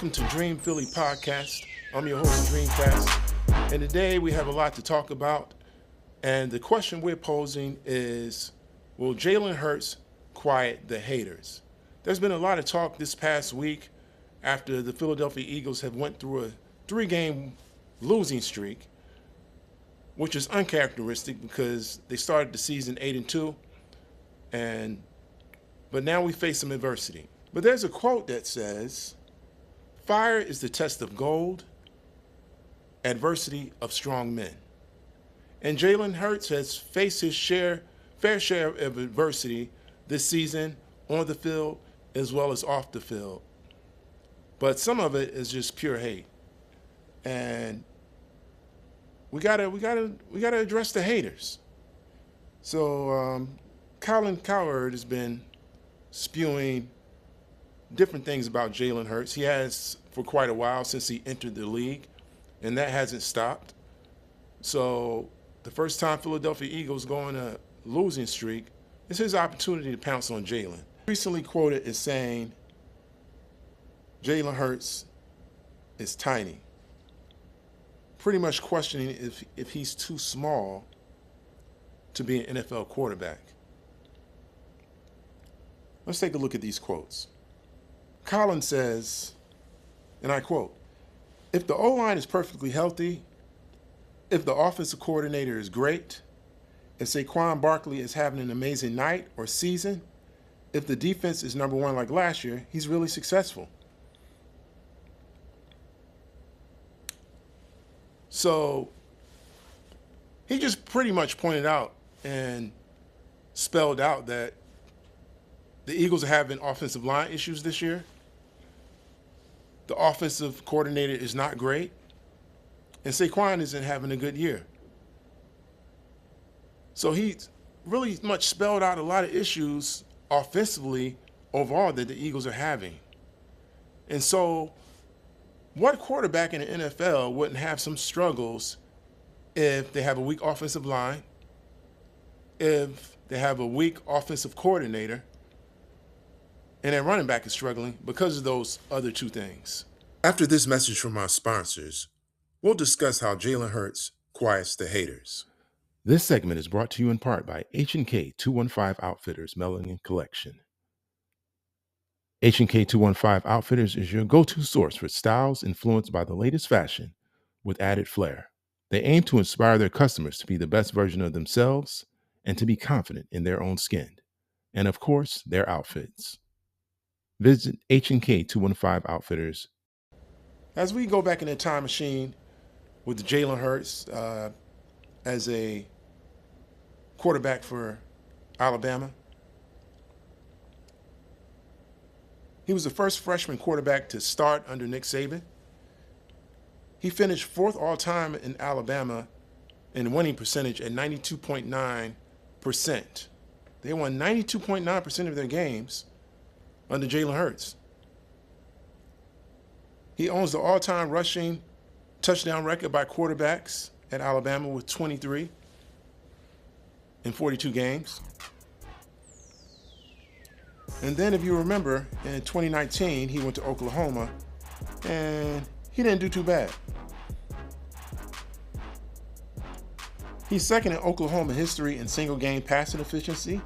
Welcome to Dream Philly Podcast. I'm your host, Dreamcast, and today we have a lot to talk about. And the question we're posing is, will Jalen Hurts quiet the haters? There's been a lot of talk this past week after the Philadelphia Eagles have went through a 3-game losing streak, which is uncharacteristic because they started the season 8-2, but now we face some adversity. But there's a quote that says, "Fire is the test of gold, adversity of strong men." And Jalen Hurts has faced his fair share of adversity this season on the field as well as off the field. But some of it is just pure hate. And we gotta address the haters. So Colin Cowherd has been spewing different things about Jalen Hurts. He has for quite a while since he entered the league, and that hasn't stopped. So the first time Philadelphia Eagles go on a losing streak, it's his opportunity to pounce on Jalen. Recently quoted as saying, Jalen Hurts is tiny. Pretty much questioning if he's too small to be an NFL quarterback. Let's take a look at these quotes. Colin says, and I quote, "If the O-line is perfectly healthy, if the offensive coordinator is great, if Saquon Barkley is having an amazing night or season, if the defense is number one like last year, he's really successful." So he just pretty much pointed out and spelled out that the Eagles are having offensive line issues this year. The offensive coordinator is not great. And Saquon isn't having a good year. So he really much spelled out a lot of issues offensively overall that the Eagles are having. And so what quarterback in the NFL wouldn't have some struggles if they have a weak offensive line, if they have a weak offensive coordinator, and their running back is struggling because of those other two things? After this message from our sponsors, we'll discuss how Jalen Hurts quiets the haters. This segment is brought to you in part by H&K 215 Outfitters Melanin Collection. H&K 215 Outfitters is your go-to source for styles influenced by the latest fashion with added flair. They aim to inspire their customers to be the best version of themselves and to be confident in their own skin. And of course, their outfits. Visit H&K 215 Outfitters. As we go back in the time machine with Jalen Hurts as a quarterback for Alabama, he was the first freshman quarterback to start under Nick Saban. He finished fourth all-time in Alabama in winning percentage at 92.9%. They won 92.9% of their games under Jalen Hurts. He owns the all-time rushing touchdown record by quarterbacks at Alabama with 23 in 42 games. And then if you remember, in 2019, he went to Oklahoma, and he didn't do too bad. He's second in Oklahoma history in single-game passing efficiency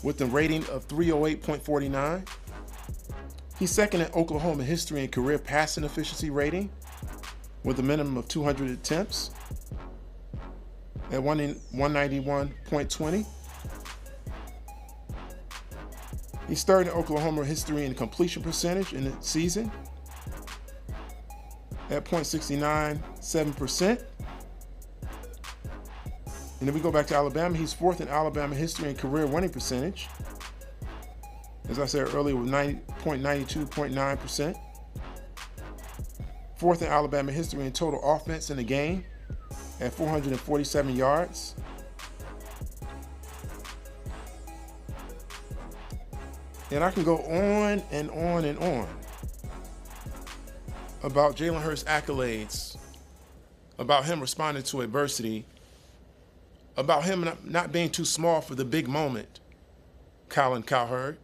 with a rating of 308.49. He's second in Oklahoma history in career passing efficiency rating with a minimum of 200 attempts at 191.20. He's third in Oklahoma history in completion percentage in the season at .697%. And then we go back to Alabama. He's fourth in Alabama history in career winning percentage, as I said earlier, with 92.9%. Fourth in Alabama history in total offense in the game at 447 yards. And I can go on and on and on about Jalen Hurts' accolades, about him responding to adversity, about him not being too small for the big moment, Colin Cowherd.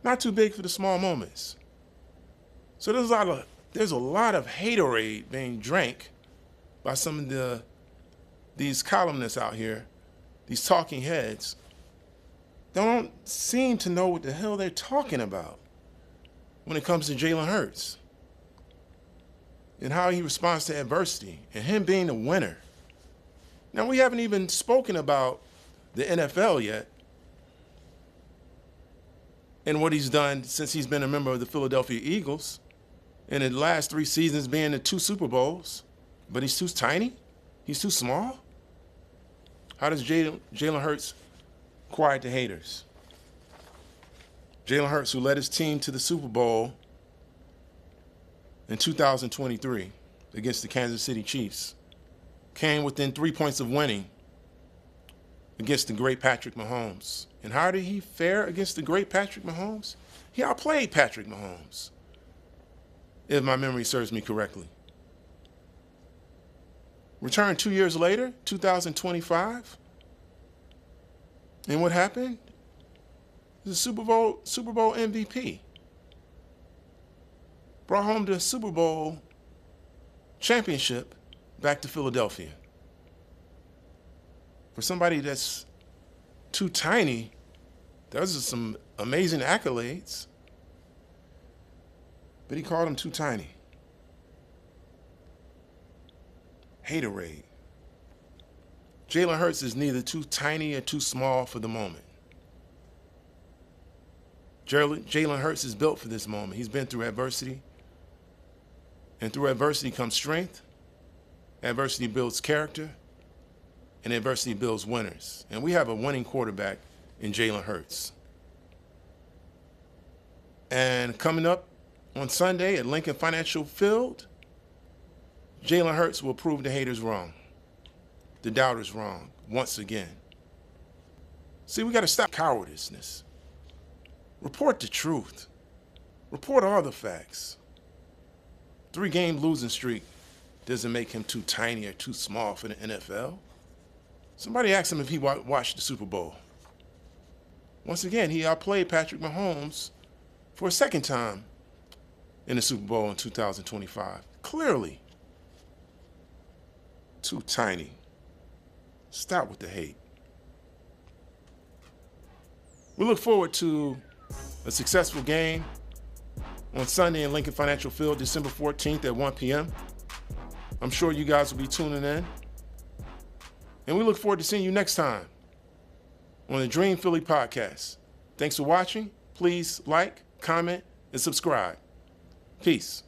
Not too big for the small moments. So there's a lot of haterade being drank by some of these columnists out here, these talking heads. They don't seem to know what the hell they're talking about when it comes to Jalen Hurts and how he responds to adversity and him being a winner. Now, we haven't even spoken about the NFL yet and what he's done since he's been a member of the Philadelphia Eagles in the last 3 seasons, being in 2 Super Bowls. But he's too tiny? He's too small? How does Jalen Hurts quiet the haters? Jalen Hurts, who led his team to the Super Bowl in 2023 against the Kansas City Chiefs, came within 3 points of winning against the great Patrick Mahomes. And how did he fare against the great Patrick Mahomes? He outplayed Patrick Mahomes, if my memory serves me correctly. Return 2 years later, 2025. And what happened? The Super Bowl MVP. Brought home the Super Bowl championship back to Philadelphia. For somebody that's too tiny, those are some amazing accolades. But he called him too tiny. Haterade. Jalen Hurts is neither too tiny or too small for the moment. Jalen Hurts is built for this moment. He's been through adversity. And through adversity comes strength. Adversity builds character. And adversity builds winners. And we have a winning quarterback in Jalen Hurts. And coming up on Sunday at Lincoln Financial Field, Jalen Hurts will prove the haters wrong, the doubters wrong, once again. See, we got to stop cowardice. Report the truth. Report all the facts. 3-game losing streak doesn't make him too tiny or too small for the NFL. Somebody asked him if he watched the Super Bowl. Once again, he outplayed Patrick Mahomes for a second time in the Super Bowl in 2025. Clearly, too tiny. Stop with the hate. We look forward to a successful game on Sunday in Lincoln Financial Field, December 14th at 1 p.m. I'm sure you guys will be tuning in. And we look forward to seeing you next time on the Dream Philly podcast. Thanks for watching. Please like, comment, and subscribe. Peace.